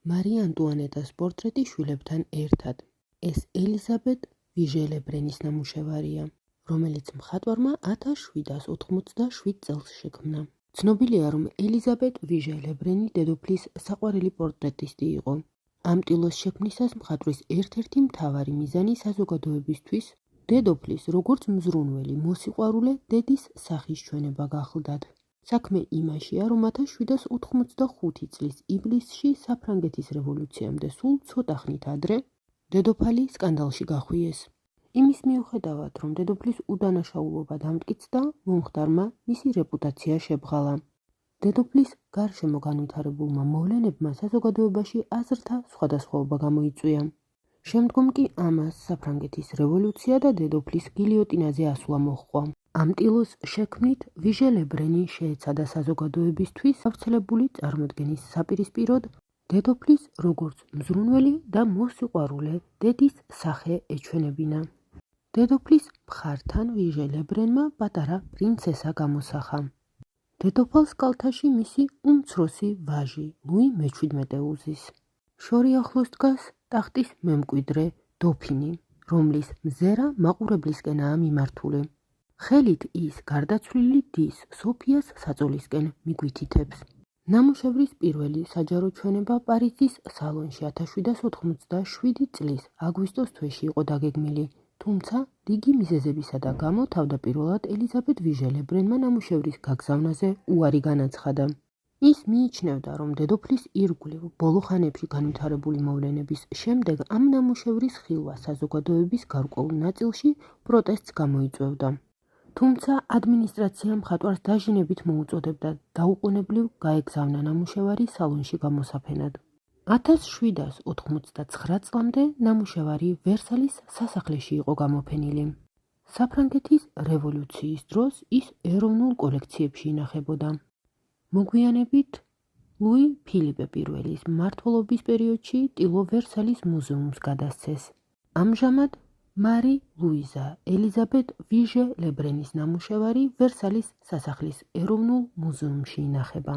მარი ანტუანეტას პორტრეტი შვილებთან ერთად. ეს ელიზაბეტ ვიჟე-ლებრენის ნამუშევარია, რომელიც მხატვარმა 1787 წელს შექმნა. ცნობილია, რომ ელიზაბეტ ვიჟე-ლებრენი დედოფლის საყვარელი პორტრეტისტი იყო. ამ ტილოს შექმნისას მხატვრის ერთ-ერთი მთავარი მიზანი საზოგადოებისთვის დედოფლის როგორც მზრუნველი მოსიყვარულე დედის სახის ჩვენება გახლდათ. საქმე იმაშია, რომ 1785 წლის ივლისში საფრანგეთის რევოლუციამდე სულ ცოტა ხნით ადრე დედოფალი სკანდალში გახვიეს. იმის მიუხედავად, რომ დედოფლის უდანაშაულობა დამტკიცდა, მომხდარმა მისი რეპუტაცია შებრალა. დედოფლის გარშემო განვითარებულმა მოვლენებმა საზოგადოებაში აზრთა სხვადასხვაობა გამოიწვია. შემდგომ კი ამას საფრანგეთის რევოლუცია და დედოფლის გილიოტინაზე ასვლა მოჰყვა. ამ ტილოს შექმნით ვიჟე-ლებრენი შეეცადა საზოგადოებისთვის გავრცელებული წარმოდგენის საპირისპიროდ დედოფლის როგორც მზრუნველი და მოსიყვარულე დედის სახე ეჩვენებინა. დედოფლის მხართან ვიჟე-ლებრენმა პატარა პრინცესა გამოსახა. დედოფალს კალთაში მისი უმცროსი ვაჟი ლუი მე-17 უზის. შორი ახლოს დგას ტახტის მემკვიდრე დოფინი, რომლის მზერა მაყურებლისკენაა მიმართული. ხელით ის გარდაცვლილი დის სოფიას საწოლისკენ მიგვითითებს. ნამუშევრის პირველი საჯარო ჩვენება პარიზის სალონში 1787 წლის აგვისტოს თვეში იყო დაგეგმილი, თუმცა რიგი მიზეზებისა და გამო თავდაპირველად ელიზაბეტ ვიჟე-ლებრენმა ნამუშევრის გაგზავნაზე უარი განაცხადა. ის მიიჩნევდა, რომ დედოფლის ირგვლივ ბოლო ხანებში განვითარებული მოვლენების შემდეგ ამ ნამუშევრის ხილვა საზოგადოების გარკვეულ ნაწილში პროტესტს გამოიწვევდა. თუმცა ადმინისტრაცია მხატვარს დაჟინებით მოუწოდებდა დაუყოვნებლივ გაეგზავნა ნამუშევარი სალონში გამოსაფენად. 1789 წლამდე ნამუშევარი ვერსალის სასახლეში იყო გამოფენილი. საფრანგეთის რევოლუციის დროს ის ეროვნულ კოლექციებში ინახებოდა. მოგვიანებით ლუი ფილიპე პირველის მმართველობის პერიოდში ტილო ვერსალის მუზეუმს გადასცეს. ამჟამად მარი ლუიზა ელიზაბეტ ვიჟე-ლებრენის ნამუშევარი ვერსალის სასახლის ეროვნულ მუზეუმში ინახება.